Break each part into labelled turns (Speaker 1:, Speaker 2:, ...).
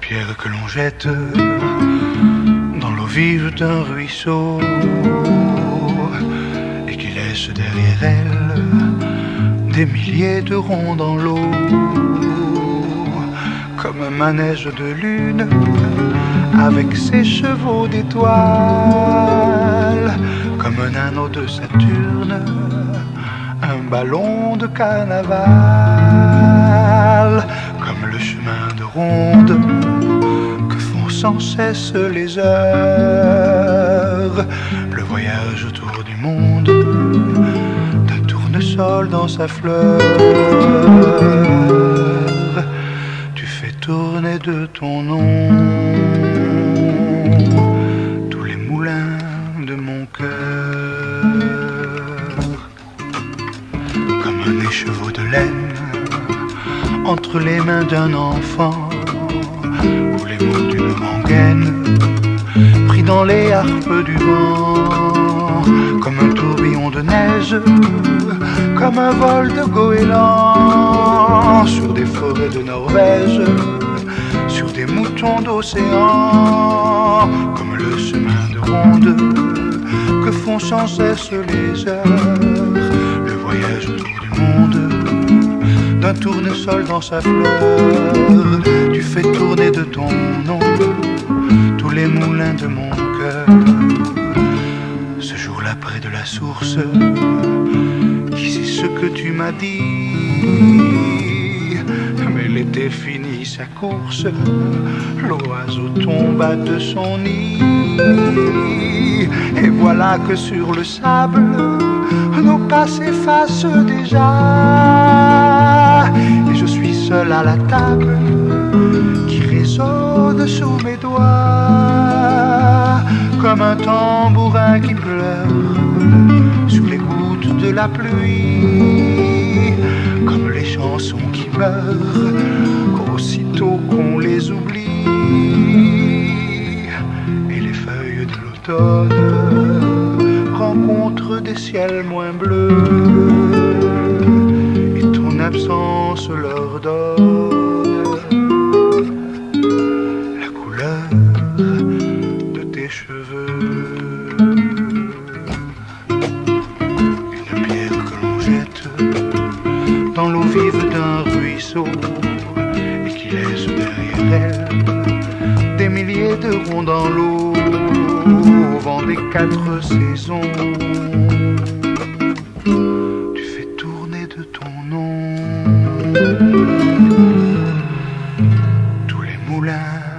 Speaker 1: pierre que l'on jette dans l'eau vive d'un ruisseau et qui laisse derrière elle des milliers de ronds dans l'eau, comme un manège de lune avec ses chevaux d'étoiles, comme un anneau de Saturne, un ballon de carnaval, comme le chemin de ronde que font sans cesse les heures, le voyage autour du monde d'un tournesol dans sa fleur. Tu fais tourner de ton nom tous les moulins de mon cœur, comme un écheveau de laine entre les mains d'un enfant, ou les mots d'une rengaine pris dans les harpes du vent, comme un tourbillon de neige, comme un vol de goéland sur des forêts de Norvège, sur des moutons d'océan, comme le chemin de ronde que font sans cesse les heures, le voyage autour du monde d'un tournesol dans sa fleur. Tu fais tourner de ton nom tous les moulins de mon cœur. Ce jour-là près de la source, qui sait ce que tu m'as dit? Mais l'été finit sa course, l'oiseau tomba de son nid, et voilà que sur le sable nos pas s'effacent déjà, et je suis seul à la table qui résonne sous mes doigts, comme un tambourin qui pleure sur les gouttes de la pluie, comme les chansons qui meurent aussitôt qu'on les oublie, et les feuilles de l'automne rencontrent des ciels moins bleus, et ton absence leur donne la couleur de tes cheveux. Une pierre que l'on jette dans l'eau vive d'un ruisseau et qui laisse derrière elle des milliers de ronds dans l'eau au vent des quatre saisons. Tu fais tourner de ton nom tous les moulins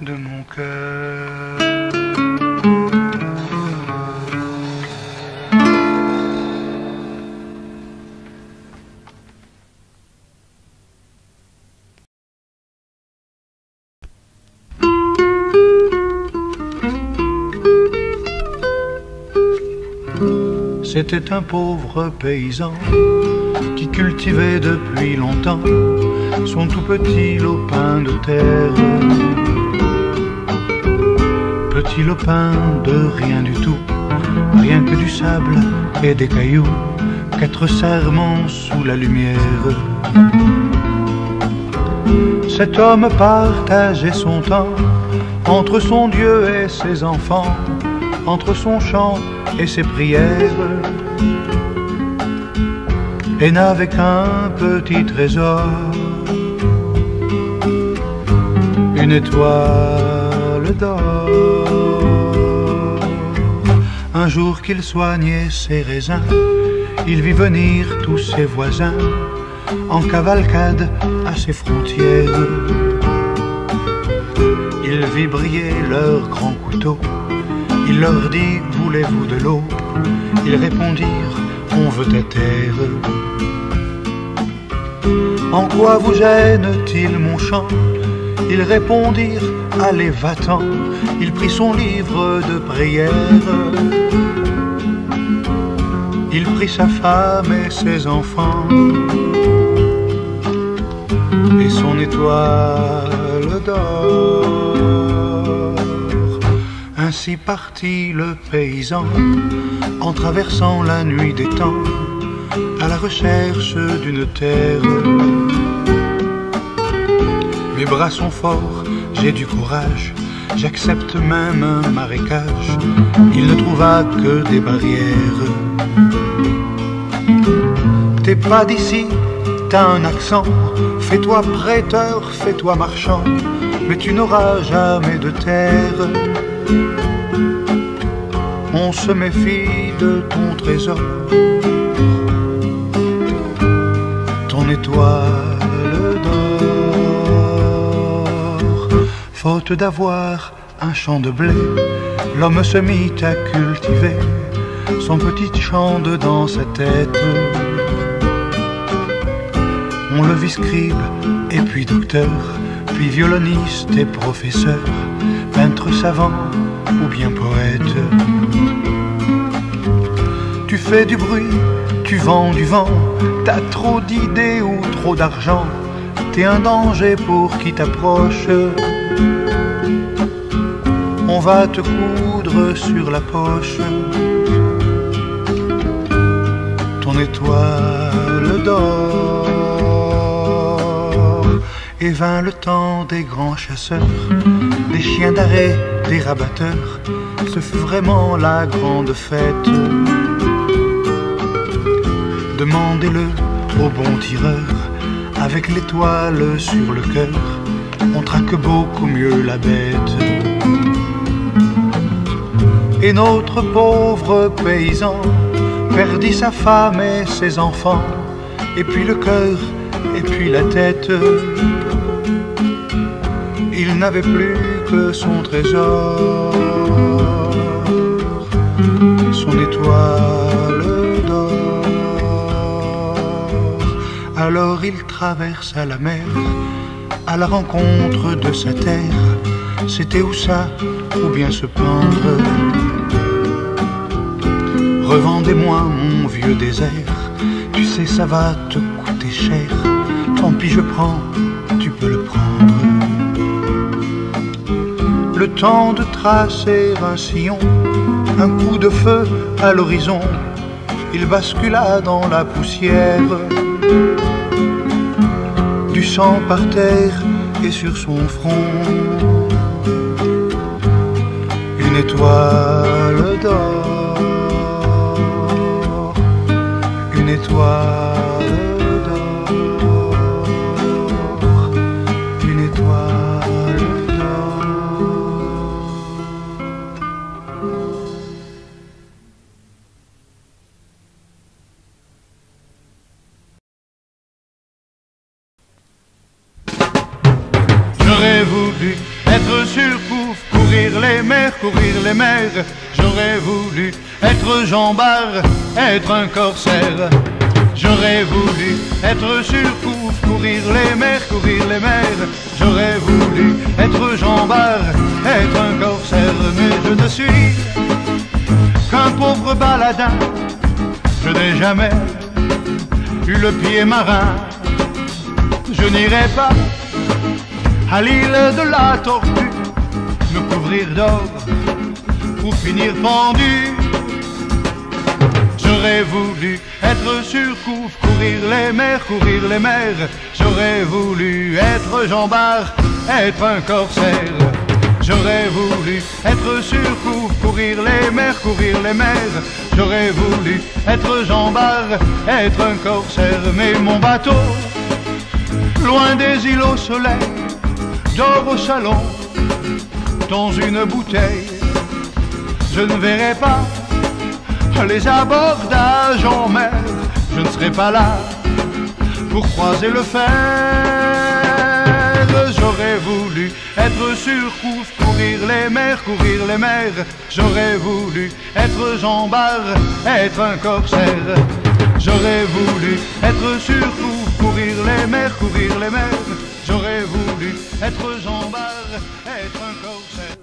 Speaker 1: de mon cœur. C'était un pauvre paysan qui cultivait depuis longtemps son tout petit lopin de terre. Petit lopin de rien du tout, rien que du sable et des cailloux, 4 serments sous la lumière. Cet homme partageait son temps entre son Dieu et ses enfants, entre son chant et ses prières, et n'avait qu'un petit trésor, une étoile d'or. Un jour qu'il soignait ses raisins, il vit venir tous ses voisins en cavalcade à ses frontières. Il vit briller leurs grands couteaux. Il leur dit, voulez-vous de l'eau? Ils répondirent, on veut ta terre. En quoi vous gêne-t-il mon chant? Ils répondirent, allez va-t'en. Il prit son livre de prière. Il prit sa femme et ses enfants et son étoile d'or. Ainsi partit le paysan en traversant la nuit des temps à la recherche d'une terre. Mes bras sont forts, j'ai du courage, j'accepte même un marécage. Il ne trouva que des barrières. T'es pas d'ici, t'as un accent. Fais-toi prêteur, fais-toi marchand, mais tu n'auras jamais de terre. On se méfie de ton trésor, ton étoile d'or. Faute d'avoir un champ de blé, l'homme se mit à cultiver son petit champ dans sa tête. On le vit scribe et puis docteur, puis violoniste et professeur, peintre savant ou bien poète. Tu fais du bruit, tu vends du vent, t'as trop d'idées ou trop d'argent, t'es un danger pour qui t'approche. On va te coudre sur la poche ton étoile d'or. Et vint le temps des grands chasseurs, des chiens d'arrêt, des rabatteurs. Ce fut vraiment la grande fête. Demandez-le au bon tireur, avec l'étoile sur le cœur, on traque beaucoup mieux la bête. Et notre pauvre paysan perdit sa femme et ses enfants, et puis le cœur, et puis la tête. Il n'avait plus que son trésor, son étoile d'or. Alors il traversa la mer à la rencontre de sa terre. C'était où ça, ou bien se pendre. Revendez-moi mon vieux désert, tu sais ça va te coûter cher. Tant pis je prends, tu peux le prendre. Le temps de tracer un sillon, un coup de feu à l'horizon, il bascula dans la poussière. Du sang par terre et sur son front, une étoile d'or, une étoile d'or, une étoile d'or. J'aurais voulu être sur Pouf, courir les mers, courir les mers. J'aurais voulu être Jean Bart, être un corsaire. J'aurais voulu être sur Pouf, courir les mers, courir les mers. J'aurais voulu être Jean Bart, être un corsaire. Mais je ne suis qu'un pauvre baladin. Je n'ai jamais eu le pied marin. Je n'irai pas à l'île de la Tortue me couvrir d'or pour finir pendu. J'aurais voulu être sur Pouf, courir les mers, courir les mers. J'aurais voulu être Jean Bart, être un corsaire. J'aurais voulu être sur Pouf, courir les mers, courir les mers. J'aurais voulu être Jean Bart, être un corsaire. Mais mon bateau, loin des îles au soleil, dort au salon dans une bouteille. Je ne verrai pas les abordages en mer. Je ne serai pas là pour croiser le fer. J'aurais voulu être sur Pouf, courir les mers, courir les mers. J'aurais voulu être Jean Bart, être un corsaire. J'aurais voulu être sur Pouf, courir les mers, courir les mers. J'aurais voulu être Jean Bart, être un corsaire.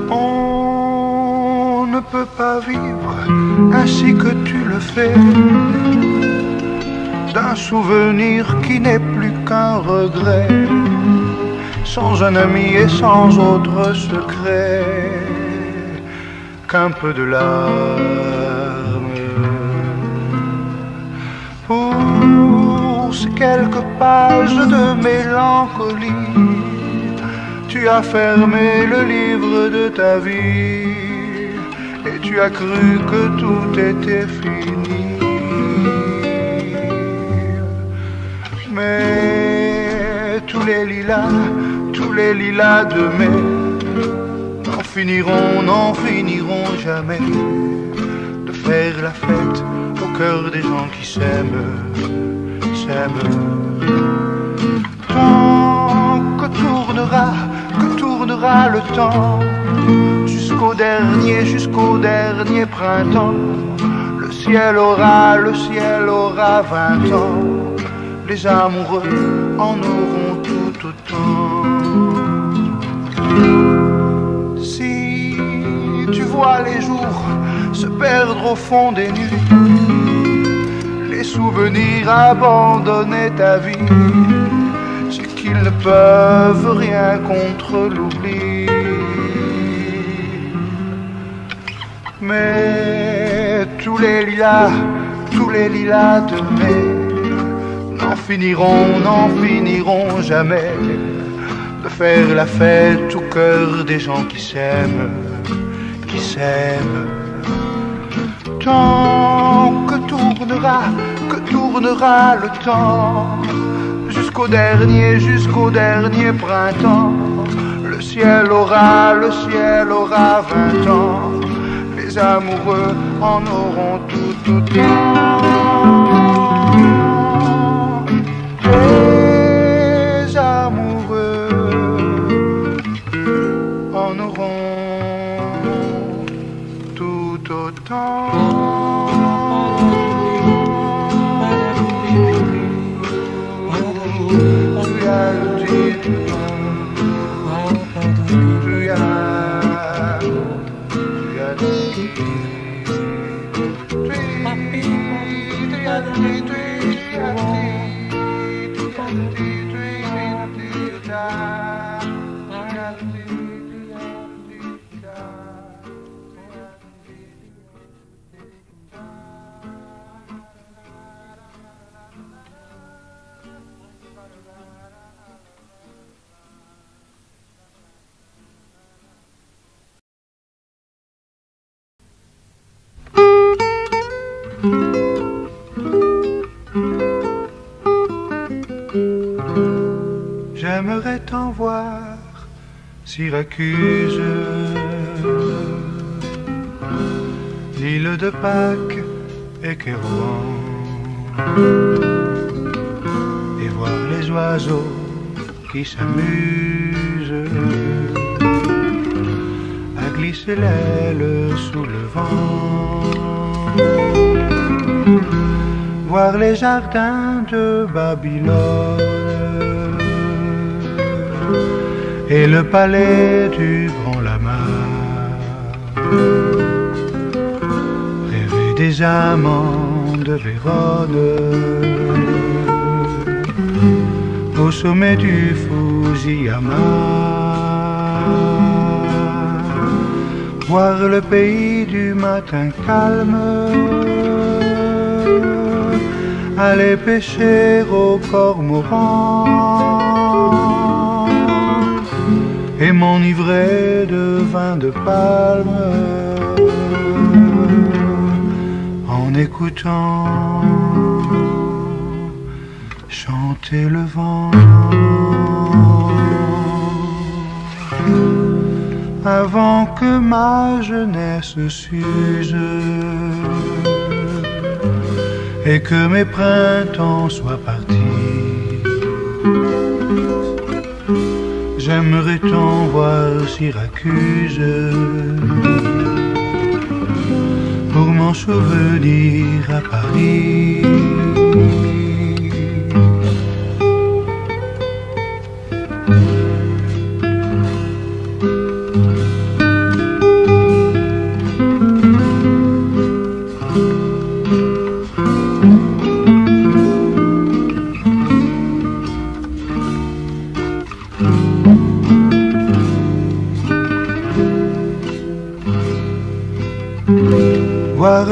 Speaker 1: On ne peut pas vivre ainsi que tu le fais, d'un souvenir qui n'est plus qu'un regret, sans un ami et sans autre secret qu'un peu de larmes. Pour ces quelques pages de mélancolie, tu as fermé le livre de ta vie et tu as cru que tout était fini. Mais tous les lilas de mai n'en finiront jamais de faire la fête au cœur des gens qui s'aiment, s'aiment. Tant que tournera le temps, jusqu'au dernier printemps, le ciel aura 20 ans, les amoureux en auront tout autant. Si tu vois les jours se perdre au fond des nuits, les souvenirs abandonner ta vie, c'est qu'ils ne peuvent rien contre l'oubli. Mais tous les lilas de mai n'en finiront jamais de faire la fête au cœur des gens qui s'aiment, qui s'aiment. Tant que tournera le temps, jusqu'au dernier printemps, le ciel aura 20 ans, les amoureux en auront tout autant. Les amoureux en auront tout autant. J'aimerais t'en voir, Syracuse, l'île de Pâques et Kérouan, et voir les oiseaux qui s'amusent à glisser l'aile sous le vent, voir les jardins de Babylone et le palais du Grand Lama, rêver des amants de Vérone au sommet du Fusiyama, voir le pays du matin calme, aller pêcher au cormoran et m'enivrer de vin de palme en écoutant chanter le vent. Avant que ma jeunesse s'use et que mes printemps soient partis, j'aimerais t'en voir Syracuse pour m'en souvenir à Paris.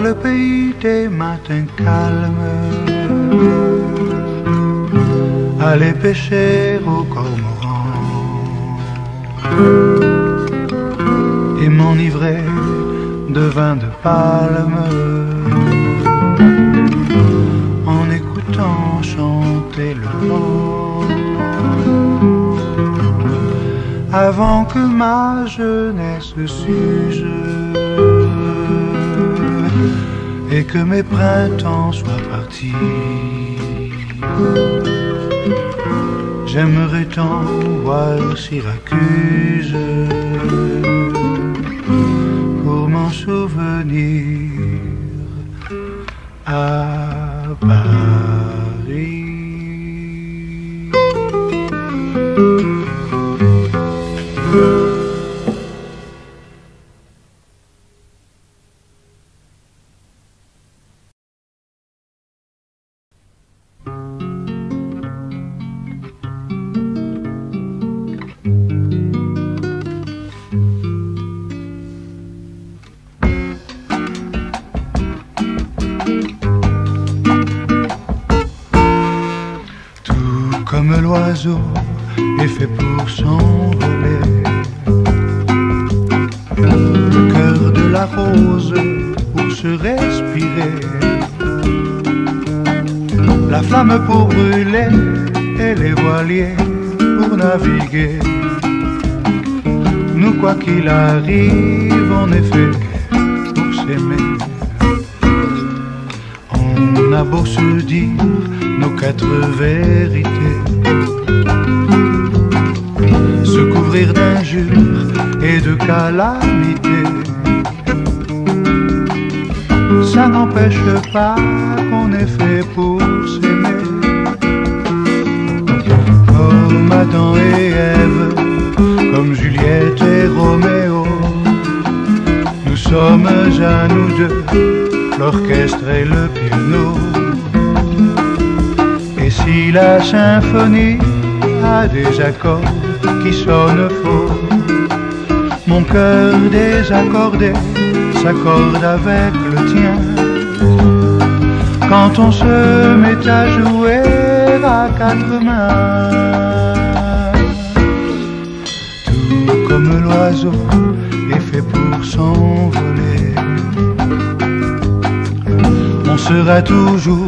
Speaker 1: le pays des matins calmes, aller pêcher au cormoran et m'enivrer de vin de palme en écoutant chanter le vent, avant que ma jeunesse s'use et que mes printemps soient partis. J'aimerais tant voir Syracuse pour m'en souvenir à Paris. Comme l'oiseau est fait pour s'envoler, le cœur de la rose pour se respirer, la flamme pour brûler et les voiliers pour naviguer. Nous, quoi qu'il arrive, on est fait pour s'aimer. On a beau se dire nos quatre vérités, se couvrir d'injures et de calamités, ça n'empêche pas qu'on est fait pour s'aimer. Comme Adam et Ève, comme Juliette et Roméo, nous sommes à nous deux, l'orchestre et le piano. Et si la symphonie a des accords qui sonnent faux, mon cœur désaccordé s'accorde avec le tien. Quand on se met à jouer à quatre mains, tout comme l'oiseau est fait pour s'envoler, on sera toujours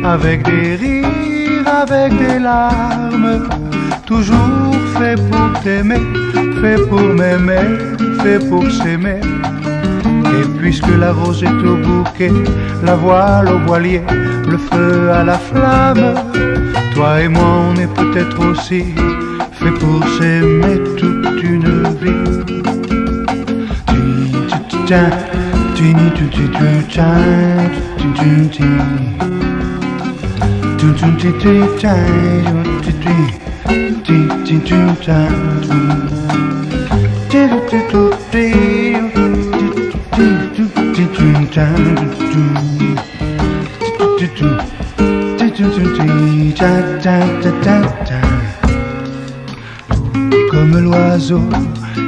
Speaker 1: avec des rires, avec des larmes, toujours fait pour t'aimer, fait pour m'aimer, fait pour s'aimer. Et puisque la rose est au bouquet, la voile au voilier, le feu à la flamme, toi et moi on est peut-être aussi fait pour s'aimer toute une vie. Comme l'oiseau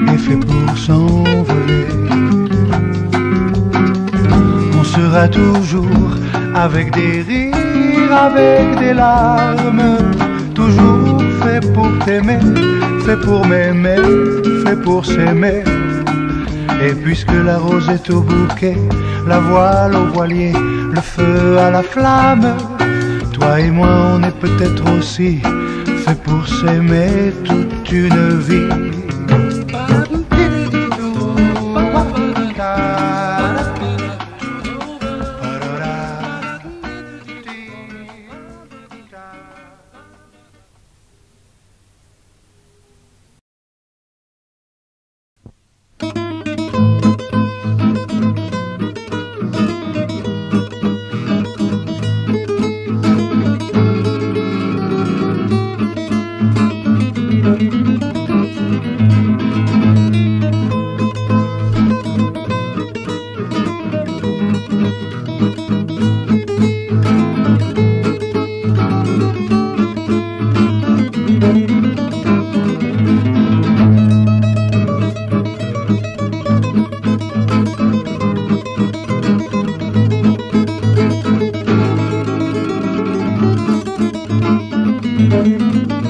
Speaker 1: est fait pour s'envoler, on sera toujours avec des rires, avec des larmes, toujours fait pour t'aimer, fait pour m'aimer, fait pour s'aimer. Et puisque la rose est au bouquet, la voile au voilier, le feu à la flamme, toi et moi on est peut-être aussi fait pour s'aimer toute une vie.
Speaker 2: Thank you.